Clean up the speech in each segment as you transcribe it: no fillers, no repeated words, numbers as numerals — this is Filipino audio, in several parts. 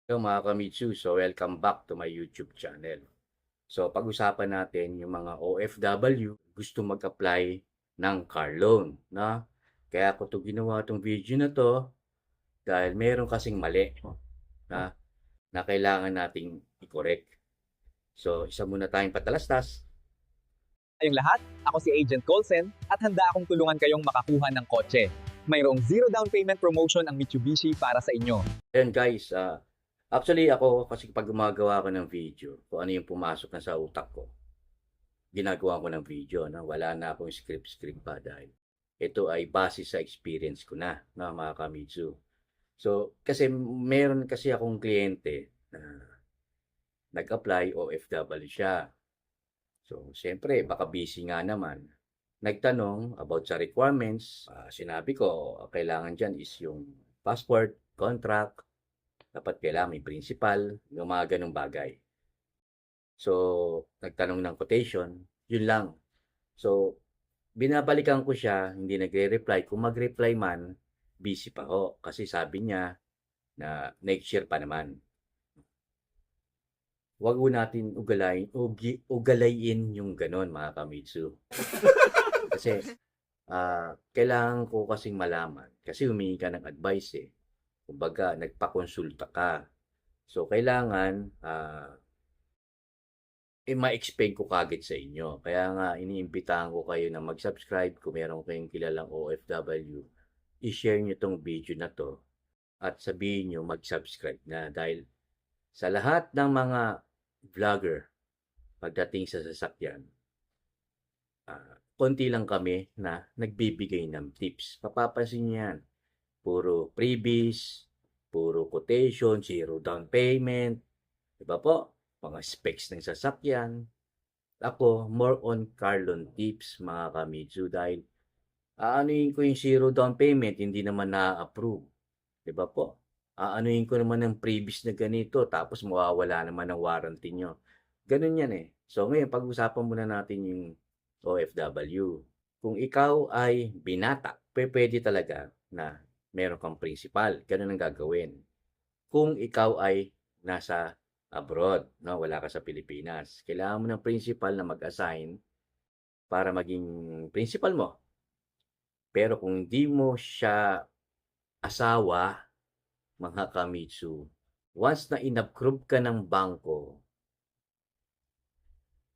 Hello mga kamitsu, so welcome back to my YouTube channel. So pag-usapan natin yung mga OFW gusto mag-apply ng car loan, na kaya ako to ginawa tong video na to dahil meron kasing mali na, na kailangan nating i-correct. So isa muna tayong patalastas. Kayong lahat, ako si Agent Colson at handa akong tulungan kayong makakuha ng kotse. Mayroong zero down payment promotion ang Mitsubishi para sa inyo. Ayan guys, actually ako kasi pag gumagawa ko ng video, kung ano yung pumasok na sa utak ko, ginagawa ko ng video, na wala na akong script pa dahil ito ay base sa experience ko na mga kamitsu. So, kasi meron kasi akong kliyente na nag-apply, OFW siya. So, siyempre, baka busy nga naman. Nagtanong about sa requirements. Sinabi ko, kailangan dyan is yung passport, contract, dapat kailangan may principal, yung mga ganong bagay. So, nagtanong ng quotation, yun lang. So, binabalikan ko siya, hindi nagre-reply. Kung mag-reply man, busy pa ho. Kasi sabi niya na next year pa naman. Huwag ho natin ugalayin yung ganon mga kamitsu. Kasi kailangan ko kasing malaman. Kasi humingi ka ng advice eh. Kumbaga, nagpakonsulta ka. So, kailangan ma-explain ko kagad sa inyo. Kaya nga, iniimbitahan ko kayo na mag-subscribe kung meron kayong kilalang OFW. I-share nyo tong video na to at sabihin nyo mag-subscribe na dahil sa lahat ng mga vlogger pagdating sa sasakyan, konti lang kami na nagbibigay ng tips. Papapansin nyo yan. Puro freebies, puro quotation, zero down payment. Diba po? Mga specs ng sasakyan. Ako, more on car loan tips mga kamitsu dahil aanuhin ko yung zero down payment, hindi naman na-approve. Diba po? Aanuhin ko naman ng previous na ganito, tapos mawawala naman ng warranty nyo. Ganun yan eh. So ngayon, pag-usapan muna natin yung OFW. Kung ikaw ay binata, pwede talaga na meron kang principal. Ganun ang gagawin. Kung ikaw ay nasa abroad, no, wala ka sa Pilipinas, kailangan mo ng principal na mag-assign para maging principal mo. Pero kung hindi mo siya asawa, mga kamitsu, once na inapprove ka ng bangko,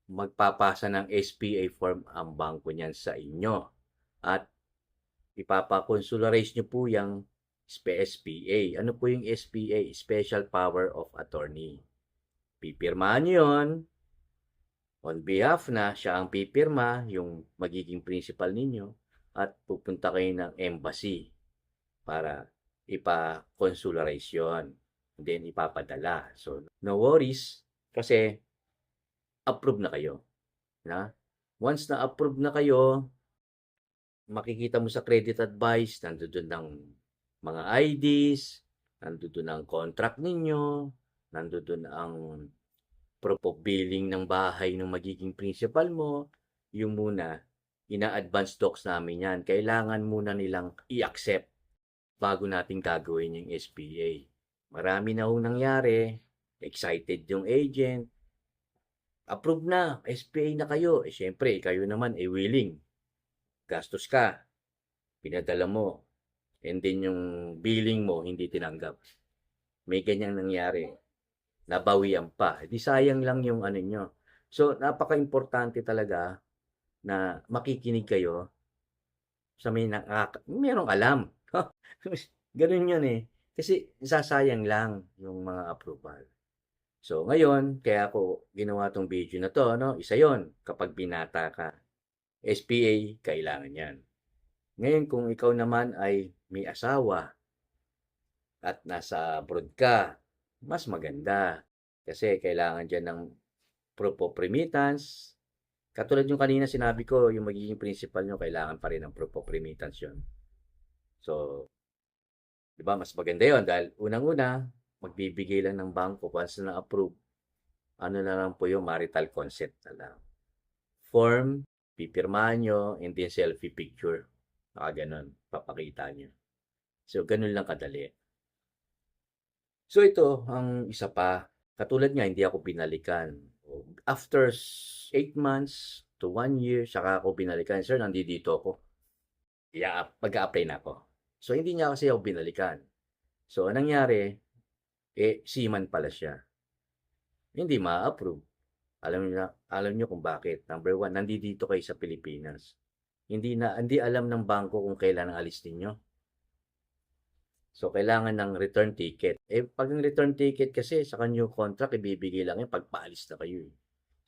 magpapasa ng SPA form ang bangko niyan sa inyo at ipapakonsularise nyo po yung SPA. Ano po yung SPA? Special Power of Attorney. Pipirmahan nyo yun. On behalf na, siya ang pipirma, yung magiging principal ninyo, at pupunta kayo ng embassy para ipa-consularize yun. Then, ipapadala. So, no worries, kasi approve na kayo. Na? Once na approve na kayo, makikita mo sa credit advice, nandoon ang mga IDs, nandoon ang contract ninyo, nandoon ang proof of billing ng bahay ng magiging principal mo. Yung muna, ina-advance docs namin yan. Kailangan muna nilang i-accept bago natin gagawin yung SPA. Marami na ho nangyari, excited yung agent, approve na, SPA na kayo. Siyempre, kayo naman willing. Gastos ka, pinadala mo, and then yung billing mo hindi tinanggap. May ganyang nangyari. Nabawian pa. Di sayang lang yung ano nyo. So, napaka-importante talaga na makikinig kayo sa merong alam. Ganun yun eh. Kasi sasayang lang yung mga approval. So, ngayon, kaya ako ginawa tong video na to, no? Isa yon kapag binata ka. SPA, kailangan yan. Ngayon, kung ikaw naman ay may asawa at nasa abroad ka, mas maganda. Kasi kailangan dyan ng proof of remittance. Katulad yung kanina sinabi ko, yung magiging principal nyo, kailangan pa rin ng proof of remittance yun. So, di ba, mas maganda yon dahil unang-una, magbibigay lang ng bangko once na approve. Ano na lang po yung marital consent na lang. Form, pipirmahan nyo, and then selfie picture. Ganon, papakita nyo. So, ganun lang kadali. So ito ang isa pa, katulad nga hindi ako binalikan. After 8 months to 1 year, saka ako binalikan, "Sir, nandito ako, mag-a-apply na ako." So hindi niya kasi ako binalikan. So anong nangyari, seaman pala siya. Hindi ma-approve. Alam niyo kung bakit. Number one, nandito kayo sa Pilipinas. Hindi alam ng bangko kung kailan ang alis ninyo. So, kailangan ng return ticket. Pag ang return ticket kasi sa new contract, ibibigay lang yan pag paalis na kayo.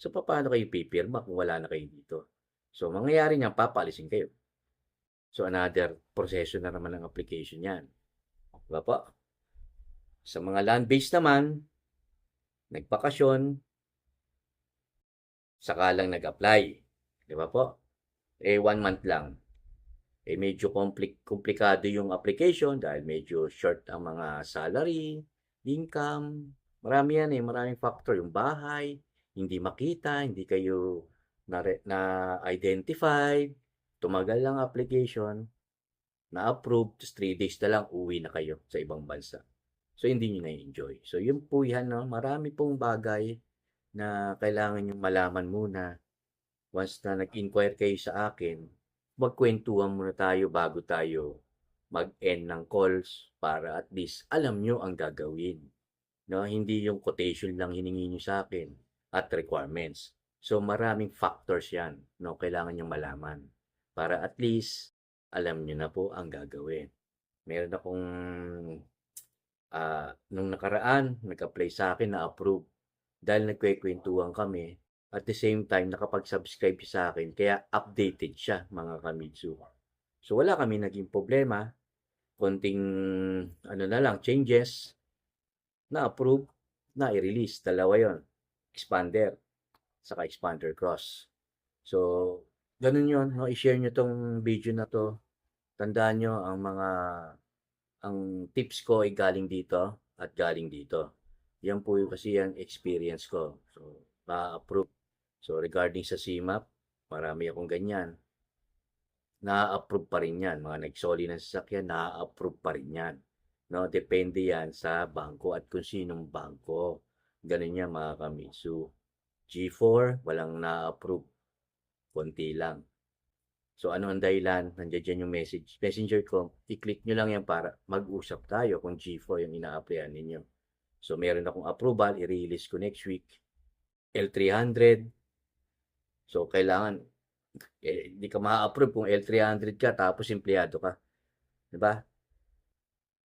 So, paano kayo pipirma kung wala na kayo dito? So, mangyayari niyan, papaalisin kayo. So, another proseso na naman ng application yan. Diba po? Sa mga land-based naman, nagpakasyon, saka lang nag-apply. Diba po? 1 month lang. Medyo komplikado yung application dahil medyo short ang mga salary, income. Marami yan maraming factor. Yung bahay, hindi makita, hindi kayo na-identified. Tumagal lang application, na-approve, tapos 3 days na lang, uwi na kayo sa ibang bansa. So, hindi nyo na-enjoy. So, yun po yan, no? Marami pong bagay na kailangan nyo malaman muna. Once na nag-inquire kayo sa akin, magkwentuhan muna tayo bago tayo mag-end ng calls para at least alam nyo ang gagawin. No? Hindi yung quotation lang hiningi nyo sa akin at requirements. So maraming factors yan, no? Kailangan nyo malaman para at least alam nyo na po ang gagawin. Meron akong nung nakaraan, nag-apply sa akin na approve dahil nagkwekwentuhan kami. At the same time, nakapag-subscribe siya sa akin, kaya updated siya, mga kamitsu. So, wala kami naging problema. Konting, na lang, changes, na-approve, na i-release. Dalawa yon, expander, saka expander cross. So, ganun yon, no? I-share nyo tong video na to. Tandaan nyo, ang tips ko ay galing dito at galing dito. Yan po yung kasi yan experience ko. So, ma-approve. So, regarding sa CMAP, marami akong ganyan. Na-approve pa rin yan. Mga nagsoli ng sasakyan, na-approve pa rin yan. No? Depende yan sa bangko at kung sinong bangko. Ganun yan mga kamitsu. G4, walang na-approve. Konti lang. So, ano ang dahilan? Nandiyan dyan yung messenger ko. I-click nyo lang yan para mag-usap tayo kung G4 yung ina-applyan ninyo. So, meron akong approval. I-release ko next week. L300. So, kailangan, hindi ka ma-approve kung L300 ka tapos empleyado ka. Diba?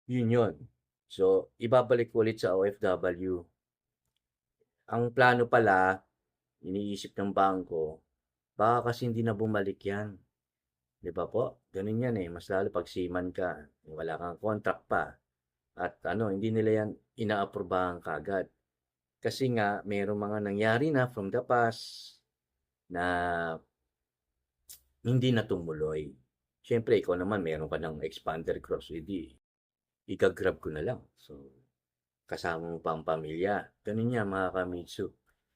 Yun yun. So, ibabalik ko ulit sa OFW. Ang plano pala, iniisip ng bangko, baka kasi hindi na bumalik yan. Diba po? Ganun yan mas lalo pag seaman ka, wala kang contract pa. At hindi nila yan ina-aprobahan kagad. Kasi nga, mayroong mga nangyari na from the past na hindi na tumuloy. Siyempre, ikaw naman, meron ka ng expander cross, ika-grab ko na lang. So, kasama mo pa ang pamilya. Ganun yan, mga kamitsu.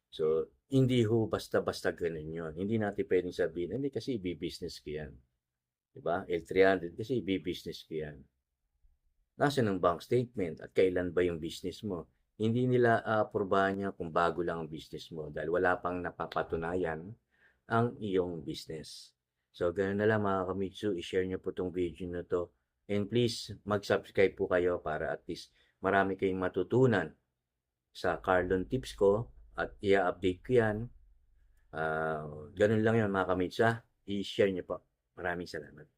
So, hindi ho basta-basta ganun yun. Hindi natin pwedeng sabihin, hindi kasi i-business ko yan. Diba? L300 kasi i-business ko yan. Nasaan ang bank statement at kailan ba yung business mo? Hindi nila aprobahan niya kung bago lang ang business mo dahil wala pang napapatunayan ang iyong business. So, ganun na lang mga kamitsu, i-share nyo po itong video na to. And please, mag-subscribe po kayo para at least marami kayong matutunan sa Carlon tips ko at i-update ko yan. Ganun lang yun mga kamitsu. I-share nyo po. Maraming salamat.